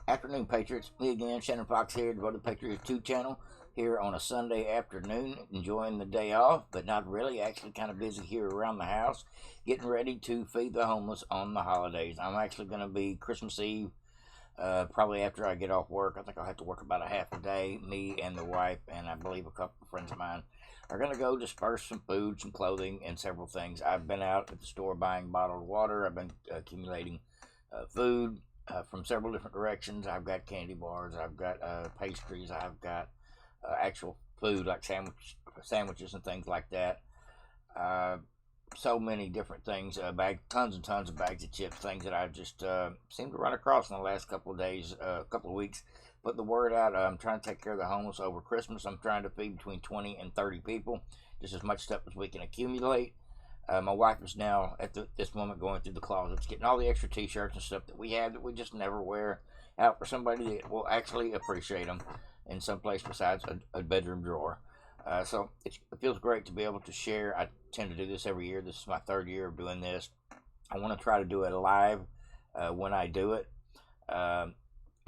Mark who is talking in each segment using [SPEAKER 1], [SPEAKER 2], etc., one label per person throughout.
[SPEAKER 1] Afternoon, Patriots. Me again, Shannon Fox here, devoted Patriots 2 channel, here on a Sunday afternoon, enjoying the day off, but not really, actually kind of busy here around the house, getting ready to feed the homeless on the holidays. I'm actually going to be Christmas Eve, probably after I get off work. I think I'll have to work about a half a day. Me and the wife, and I believe a couple of friends of mine, are going to go disperse some food, some clothing, and several things. I've been out at the store buying bottled water. I've been accumulating food from several different directions. I've got candy bars, I've got pastries, I've got actual food like sandwiches and things like that. So many different things, tons and tons of bags of chips, things that I just seem to run across in the last couple of days, couple of weeks. Put the word out. I'm trying to take care of the homeless over Christmas. I'm trying to feed between 20 and 30 people, just as much stuff as we can accumulate. My wife is now at this moment going through the closets, getting all the extra t-shirts and stuff that we have that we just never wear out for somebody that will actually appreciate them in some place besides a bedroom drawer. So it feels great to be able to share. I tend to do this every year. This is my third year of doing this. I want to try to do it live when I do it,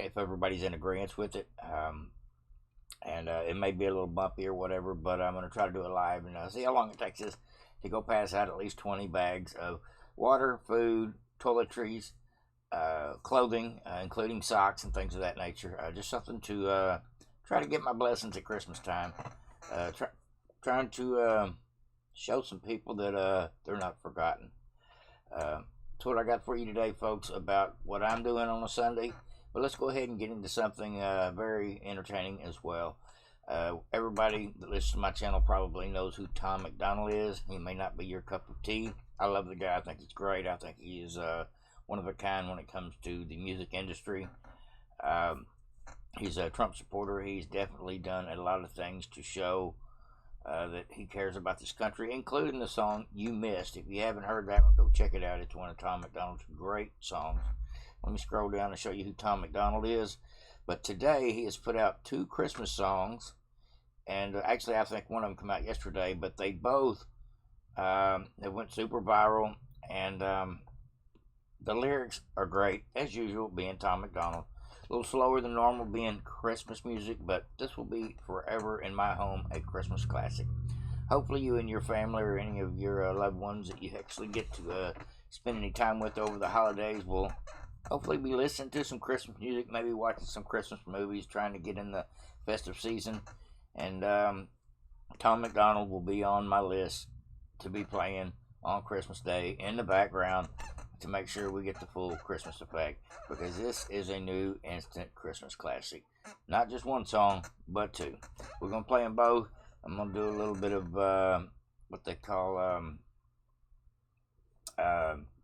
[SPEAKER 1] if everybody's in agreement with it. And it may be a little bumpy or whatever, but I'm going to try to do it live and see how long it takes us to go pass out at least 20 bags of water, food, toiletries, clothing, including socks and things of that nature. Just something to try to get my blessings at Christmas time. Trying to show some people that they're not forgotten. That's what I got for you today, folks, about what I'm doing on a Sunday. But let's go ahead and get into something very entertaining as well. Everybody that listens to my channel probably knows who Tom McDonald is. He may not be your cup of tea. I love the guy. I think he's great. I think he is one of a kind when it comes to the music industry. He's a Trump supporter. He's definitely done a lot of things to show that he cares about this country, including the song You Missed. If you haven't heard that one, go check it out. It's one of Tom McDonald's great songs. Let me scroll down and show you who Tom McDonald is. But today he has put out 2 Christmas songs, and actually I think one of them came out yesterday, but they both they went super viral, and the lyrics are great, as usual, being Tom McDonald. A little slower than normal being Christmas music, but this will be forever in my home a Christmas classic. Hopefully you and your family or any of your loved ones that you actually get to spend any time with over the holidays will hopefully be listening to some Christmas music, maybe watching some Christmas movies, trying to get in the festive season. And Tom McDonald will be on my list to be playing on Christmas Day in the background to make sure we get the full Christmas effect, because this is a new instant Christmas classic. Not just one song, but 2. We're going to play them both. I'm going to do a little bit of what they call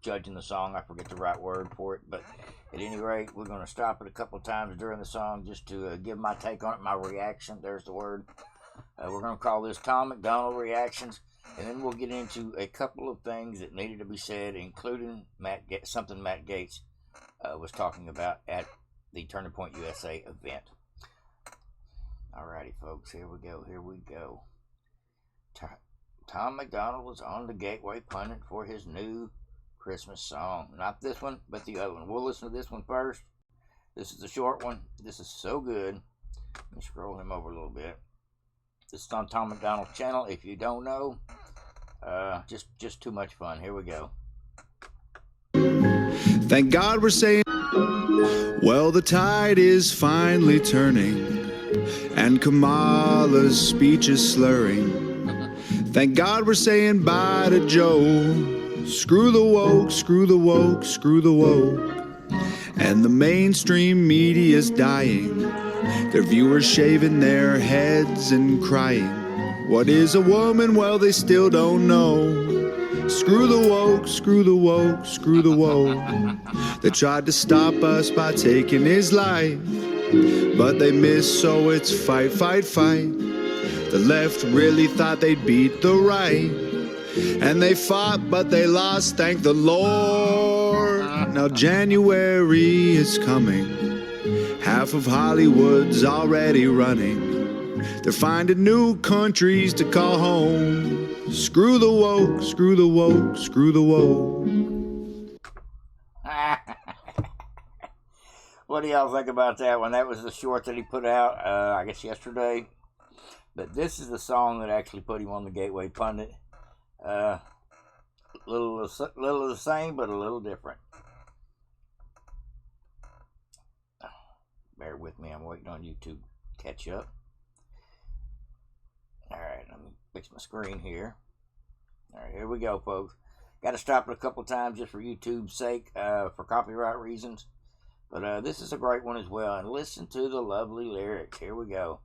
[SPEAKER 1] judging the song. I forget the right word for it, but at any rate, we're going to stop it a couple of times during the song just to give my take on it, my reaction. There's the word. We're going to call this Tom McDonald Reactions, and then we'll get into a couple of things that needed to be said, including something Matt Gaetz was talking about at the Turning Point USA event. Alrighty, folks, here we go. Tom McDonald was on the Gateway punting for his new Christmas song. Not this one, but the other one. We'll listen to this one first. This is the short one. This is so good. Let me scroll him over a little bit. This is on Tom McDonald's channel. If you don't know, just too much fun. Here we go.
[SPEAKER 2] Thank God we're saying, well, the tide is finally turning, and Kamala's speech is slurring. Thank God we're saying bye to Joe. Screw the woke, screw the woke, screw the woke. And the mainstream media's dying, their viewers shaving their heads and crying. What is a woman? Well, they still don't know. Screw the woke, screw the woke, screw the woke. They tried to stop us by taking his life, but they missed, so it's fight, fight, fight. The left really thought they'd beat the right, and they fought, but they lost, thank the Lord. Now January is coming. Half of Hollywood's already running. They're finding new countries to call home. Screw the woke, screw the woke, screw the woke.
[SPEAKER 1] What do y'all think about that one? That was the short that he put out, I guess yesterday. But this is the song that actually put him on the Gateway Pundit. Little of the same, but a little different. Bear with me, I'm waiting on YouTube to catch up. Alright, let me fix my screen here. Alright, here we go, folks. Got to stop it a couple times just for YouTube's sake, for copyright reasons. But this is a great one as well. And listen to the lovely lyrics. Here we go.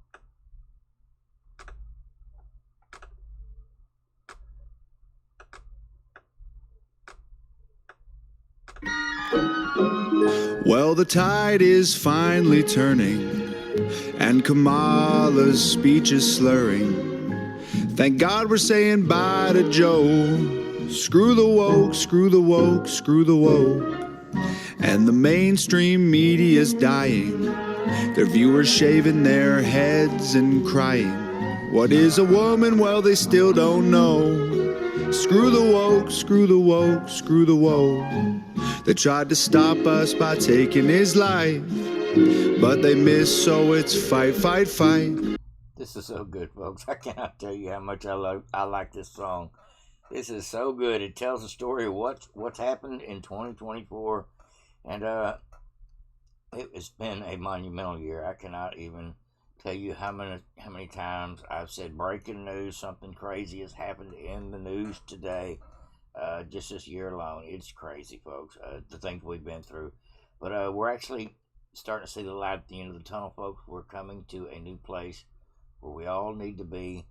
[SPEAKER 2] Well, the tide is finally turning, and Kamala's speech is slurring. Thank God we're saying bye to Joe. Screw the woke, screw the woke, screw the woke. And the mainstream media's dying, their viewers shaving their heads and crying. What is a woman? Well, they still don't know. Screw the woke, screw the woke, screw the woke. They tried to stop us by taking his life, but they missed, so it's fight, fight, fight.
[SPEAKER 1] This is so good, folks. I cannot tell you how much I like this song. This is so good. It tells the story of what's happened in 2024. And it's been a monumental year. I cannot even tell you how many times I've said breaking news, something crazy has happened in the news today. Just this year alone, it's crazy, folks. The things we've been through, but we're actually starting to see the light at the end of the tunnel, folks. We're coming to a new place where we all need to be,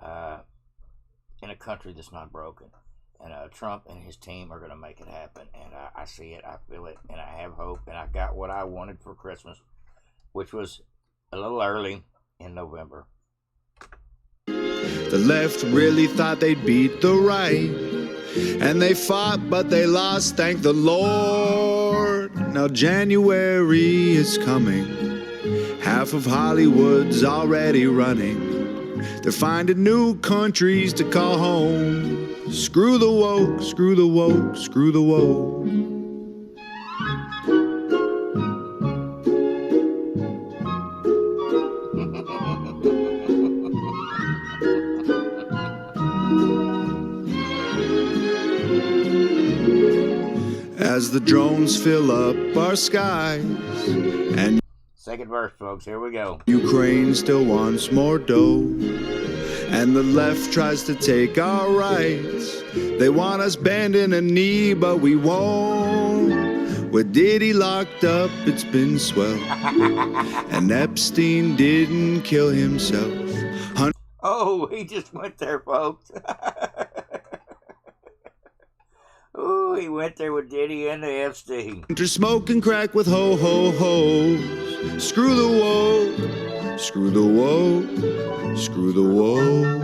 [SPEAKER 1] in a country that's not broken. And Trump and his team are going to make it happen. And I see it, I feel it, and I have hope. And I got what I wanted for Christmas, which was a little early in November.
[SPEAKER 2] The left really thought they'd beat the right, and they fought, but they lost, thank the Lord. Now January is coming. Half of Hollywood's already running. They're finding new countries to call home. Screw the woke, screw the woke, screw the woke. As the drones fill up our skies and
[SPEAKER 1] second verse, folks, here we go.
[SPEAKER 2] Ukraine still wants more dough, and the left tries to take our rights. They want us bending a knee, but we won't. With Diddy locked up, it's been swell. And Epstein didn't kill himself.
[SPEAKER 1] Oh, he just went there, folks. Ooh, he went there with Diddy and the Epstein.
[SPEAKER 2] Hunter smoking crack with ho-ho-hos. Screw the woke, screw the woke, screw the woke.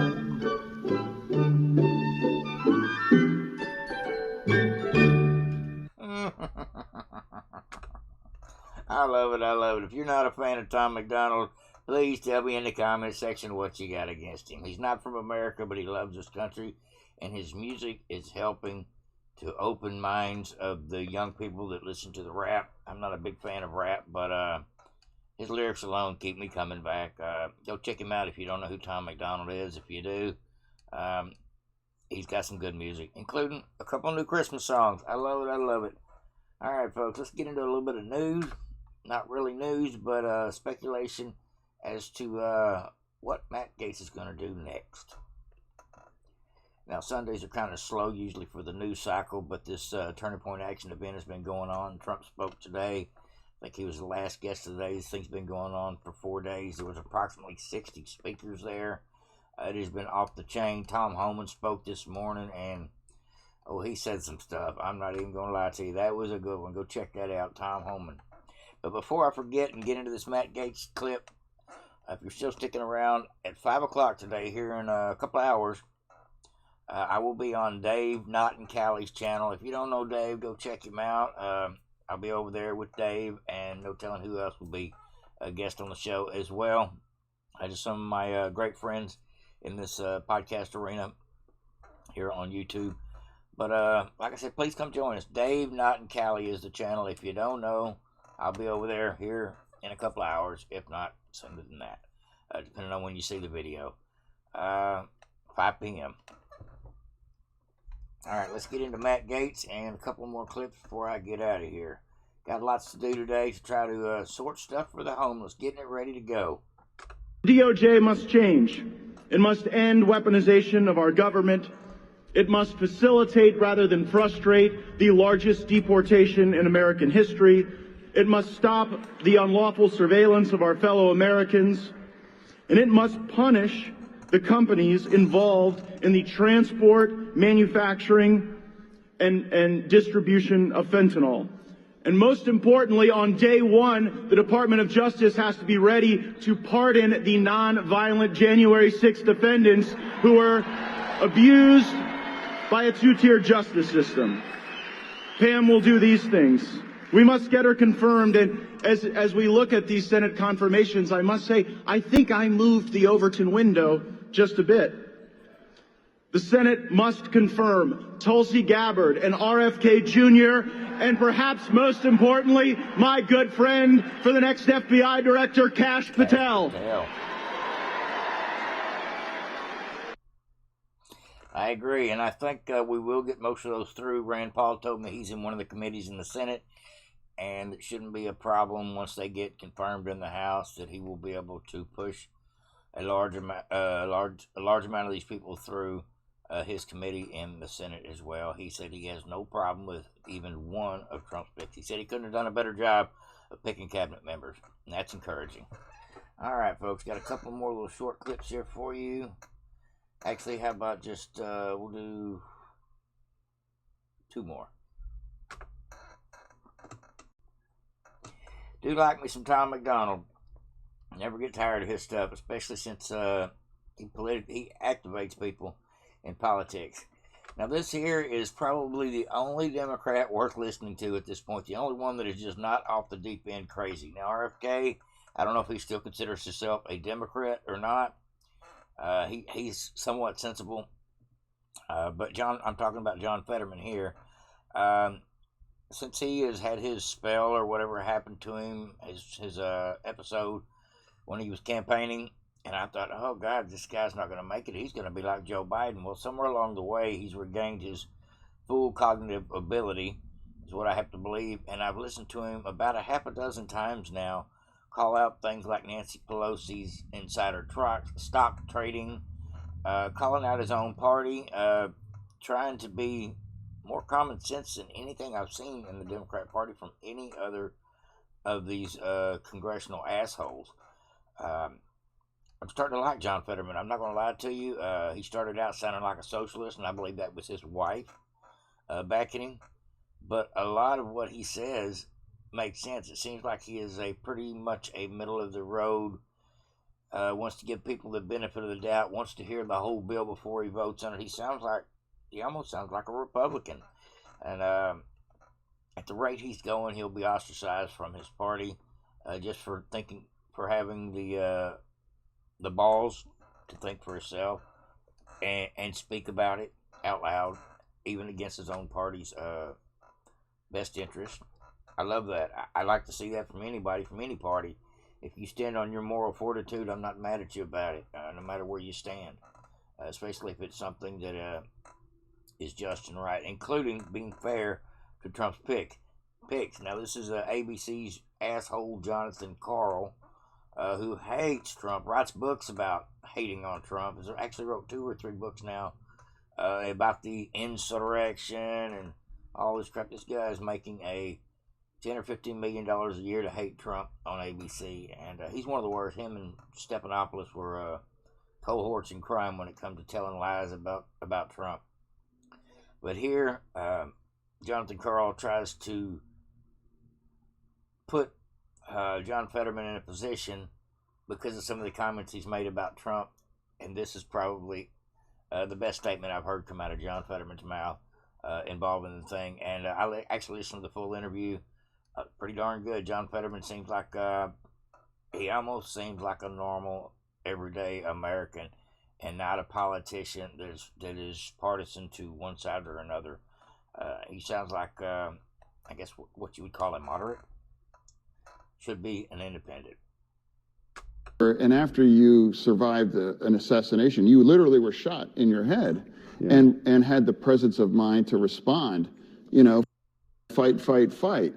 [SPEAKER 1] I love it, I love it. If you're not a fan of Tom McDonald, please tell me in the comment section what you got against him. He's not from America, but he loves this country, and his music is helping to open minds of the young people that listen to the rap. I'm not a big fan of rap, but his lyrics alone keep me coming back. Go check him out if you don't know who Tom McDonald is. If you do, he's got some good music, including a couple of new Christmas songs. I love it, I love it. All right, folks, let's get into a little bit of news. Not really news, but speculation as to what Matt Gaetz is going to do next. Now, Sundays are kind of slow usually for the news cycle, but this Turning Point Action event has been going on. Trump spoke today. I think he was the last guest of the day. This thing's been going on for 4 days. There was approximately 60 speakers there. It has been off the chain. Tom Homan spoke this morning, and he said some stuff. I'm not even going to lie to you. That was a good one. Go check that out, Tom Homan. But before I forget and get into this Matt Gaetz clip, if you're still sticking around, at 5 o'clock today, here in a couple of hours, I will be on Dave, Not and Callie's channel. If you don't know Dave, go check him out. I'll be over there with Dave, and no telling who else will be a guest on the show as well. Just some of my great friends in this podcast arena here on YouTube. But like I said, please come join us. Dave, Not and Callie is the channel. If you don't know, I'll be over there here in a couple of hours, if not sooner than that, depending on when you see the video. 5 p.m. Alright, let's get into Matt Gaetz and a couple more clips before I get out of here. Got lots to do today to try to sort stuff for the homeless, getting it ready to go.
[SPEAKER 3] DOJ must change. It must end weaponization of our government. It must facilitate rather than frustrate the largest deportation in American history. It must stop the unlawful surveillance of our fellow Americans. And it must punish the companies involved in the transport, manufacturing, and distribution of fentanyl. And most importantly, on day one, the Department of Justice has to be ready to pardon the non-violent January 6th defendants who were abused by a two-tier justice system. Pam will do these things. We must get her confirmed, and as we look at these Senate confirmations, I must say, I think I moved the Overton window just a bit. The Senate must confirm Tulsi Gabbard and RFK Jr., and perhaps most importantly, my good friend for the next FBI director, Kash Patel.
[SPEAKER 1] I agree, and I think we will get most of those through. Rand Paul told me he's in one of the committees in the Senate, and it shouldn't be a problem once they get confirmed in the House that he will be able to push a large amount of these people through his committee in the Senate as well. He said he has no problem with even one of Trump's picks. He said he couldn't have done a better job of picking cabinet members, and that's encouraging. All right, folks, got a couple more little short clips here for you. Actually, how about just, we'll do 2 more. Do like me some Tom McDonald. Never get tired of his stuff, especially since he activates people in politics. Now, this here is probably the only Democrat worth listening to at this point. The only one that is just not off the deep end crazy. Now, RFK, I don't know if he still considers himself a Democrat or not. He's somewhat sensible. But I'm talking about John Fetterman here. Since he has had his spell or whatever happened to him, his episode when he was campaigning, and I thought, oh God, this guy's not going to make it. He's going to be like Joe Biden. Well, somewhere along the way, he's regained his full cognitive ability, is what I have to believe. And I've listened to him about a half a dozen times now call out things like Nancy Pelosi's insider stock trading, calling out his own party, trying to be more common sense than anything I've seen in the Democrat Party from any other of these congressional assholes. I'm starting to like John Fetterman. I'm not going to lie to you. He started out sounding like a socialist, and I believe that was his wife backing him. But a lot of what he says makes sense. It seems like he is pretty much a middle of the road, wants to give people the benefit of the doubt, wants to hear the whole bill before he votes on it. He almost sounds like a Republican. And at the rate he's going, he'll be ostracized from his party just for having the balls to think for himself and speak about it out loud, even against his own party's best interest. I love that. I like to see that from anybody, from any party. If you stand on your moral fortitude, I'm not mad at you about it, no matter where you stand, especially if it's something that is just and right, including being fair to Trump's picks. Now, this is ABC's asshole Jonathan Karl, who hates Trump, writes books about hating on Trump. He actually wrote 2 or 3 books now about the insurrection and all this crap. This guy is making a $10 or $15 million a year to hate Trump on ABC, and he's one of the worst. Him and Stephanopoulos were cohorts in crime when it comes to telling lies about Trump. But here, Jonathan Karl tries to put John Fetterman in a position because of some of the comments he's made about Trump, and this is probably the best statement I've heard come out of John Fetterman's mouth involving the thing. And I actually listened to the full interview. Pretty darn good. John Fetterman seems like he almost seems like a normal, everyday American, and not a politician that is partisan to one side or another. He sounds like, I guess, what you would call a moderate. should be an independent.
[SPEAKER 4] And after you survived an assassination, you literally were shot in your head, and had the presence of mind to respond, fight, fight, fight.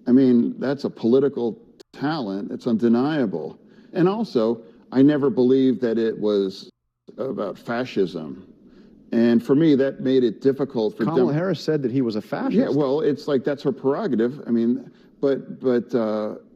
[SPEAKER 4] I mean, that's a political talent. It's undeniable. And also, I never believed that it was about fascism. And for me, that made it difficult for
[SPEAKER 5] Kamala Harris said that he was a fascist.
[SPEAKER 4] Yeah, well, it's like that's her prerogative. I mean, but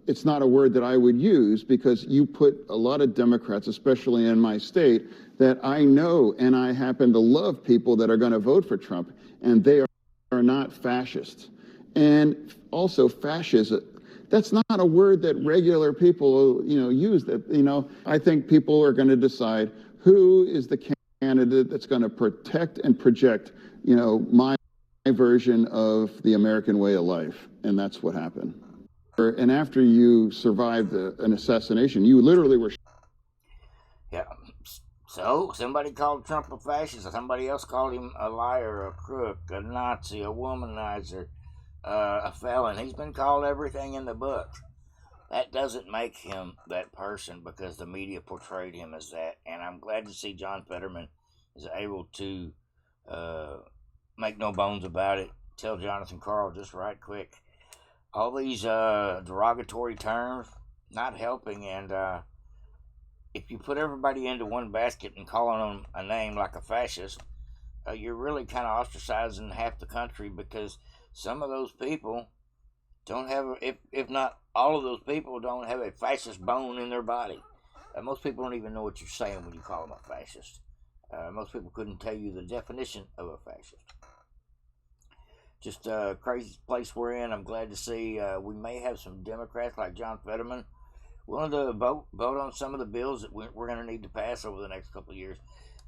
[SPEAKER 4] it's not a word that I would use, because you put a lot of Democrats, especially in my state, that I know, and I happen to love people that are going to vote for Trump, and they are not fascist. And also fascism, that's not a word that regular people, use. That, I think people are going to decide who is the candidate that's going to protect and project, my version of the American way of life. And that's what happened. And after you survived an assassination, you literally were.
[SPEAKER 1] Yeah. So somebody called Trump a fascist. Somebody else called him a liar, a crook, a Nazi, a womanizer, a felon. He's been called everything in the book. That doesn't make him that person, because the media portrayed him as that. And I'm glad to see John Fetterman is able to make no bones about it. Tell Jonathan Karl just right quick. All these derogatory terms, not helping. And if you put everybody into one basket and calling them a name like a fascist, you're really kind of ostracizing half the country, because some of those people don't have, if not all of those people, don't have a fascist bone in their body. Most people don't even know what you're saying when you call them a fascist. Most people couldn't tell you the definition of a fascist. Just a crazy place we're in. I'm glad to see we may have some Democrats like John Fetterman willing to vote on some of the bills that we're going to need to pass over the next couple of years.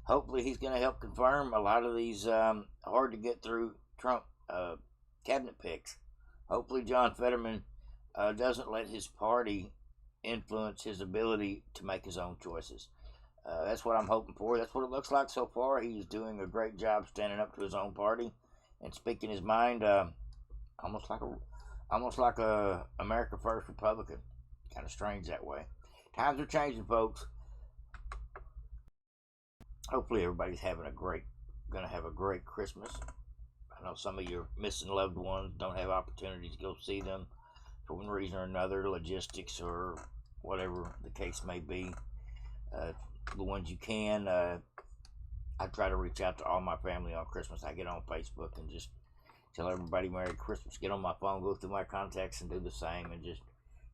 [SPEAKER 1] Hopefully he's going to help confirm a lot of these hard to get through Trump cabinet picks. Hopefully John Fetterman doesn't let his party influence his ability to make his own choices. That's what I'm hoping for. That's what it looks like so far. He's doing a great job standing up to his own party and speaking his mind, almost like a America First Republican. Kind of strange that way. Times are changing, folks. Hopefully everybody's gonna have a great Christmas. I know some of your missing loved ones don't have opportunities to go see them for one reason or another, logistics or whatever the case may be. The ones you can, I try to reach out to all my family on Christmas. I get on Facebook and just tell everybody Merry Christmas. Get on my phone, go through my contacts, and do the same, and just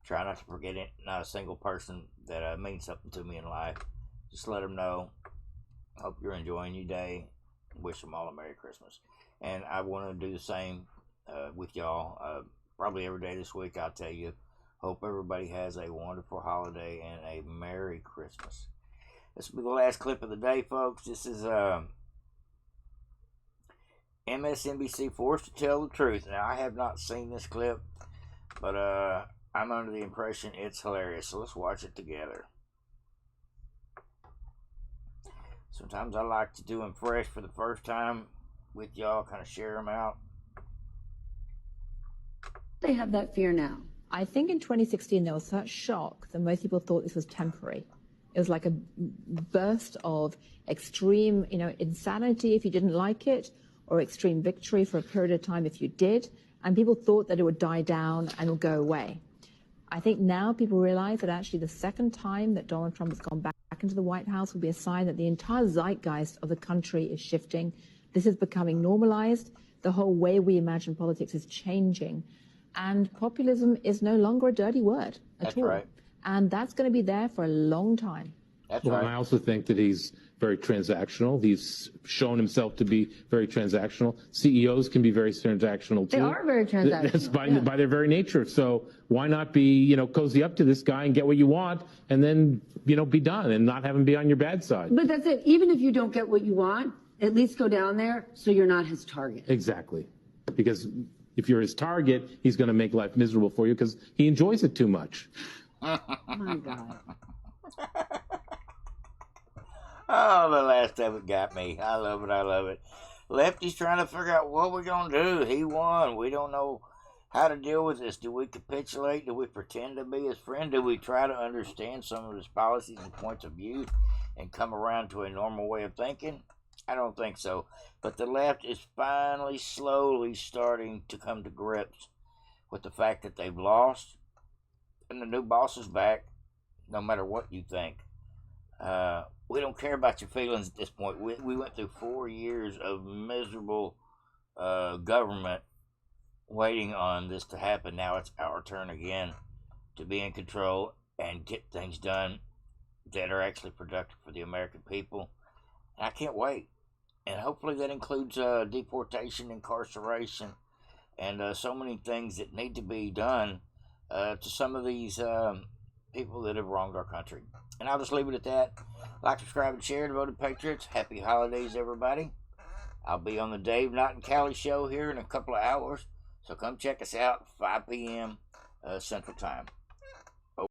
[SPEAKER 1] try not to forget it. Not a single person that means something to me in life. Just let them know. Hope you're enjoying your day. Wish them all a Merry Christmas. And I want to do the same with y'all. Probably every day this week, I'll tell you. Hope everybody has a wonderful holiday and a Merry Christmas. This will be the last clip of the day, folks. This is MSNBC Forced to Tell the Truth. Now, I have not seen this clip, but I'm under the impression it's hilarious. So let's watch it together. Sometimes I like to do them fresh for the first time with y'all, kind of share them out.
[SPEAKER 6] They have that fear now.
[SPEAKER 7] I think in 2016 there was such shock that most people thought this was temporary. It was like a burst of extreme, insanity if you didn't like it, or extreme victory for a period of time if you did. And people thought that it would die down and would go away. I think now people realize that actually the second time that Donald Trump has gone back into the White House will be a sign that the entire zeitgeist of the country is shifting. This is becoming normalized. The whole way we imagine politics is changing. And populism is no longer a dirty word at all.
[SPEAKER 1] Right.
[SPEAKER 7] And that's going to be there for a long time.
[SPEAKER 1] That's
[SPEAKER 8] well,
[SPEAKER 1] right.
[SPEAKER 8] And I also think that he's very transactional. He's shown himself to be very transactional. CEOs can be very transactional too.
[SPEAKER 6] They are very transactional.
[SPEAKER 8] That's by their very nature. So why not be, cozy up to this guy and get what you want, and then, be done and not have him be on your bad side.
[SPEAKER 6] But that's it. Even if you don't get what you want, at least go down there so you're not his target.
[SPEAKER 8] Exactly. Because if you're his target, he's going to make life miserable for you because he enjoys it too much.
[SPEAKER 6] Oh, my God.
[SPEAKER 1] Oh, the last of it got me. I love it. Lefty's trying to figure out what we're going to do. He won. We don't know. How to deal with this? Do we capitulate? Do we pretend to be his friend? Do we try to understand some of his policies and points of view and come around to a normal way of thinking? I don't think so. But the left is finally, slowly starting to come to grips with the fact that they've lost, and the new boss is back, no matter what you think. We don't care about your feelings at this point. We went through 4 years of miserable government waiting on this to happen. Now it's our turn again to be in control and get things done that are actually productive for the American people. And I can't wait. And hopefully that includes deportation, incarceration, and so many things that need to be done to some of these people that have wronged our country. And I'll just leave it at that. Like, subscribe, and share. Devoted Patriots. Happy holidays, everybody. I'll be on the Dave, Not and Callie show here in a couple of hours. So come check us out, 5 p.m. Central Time.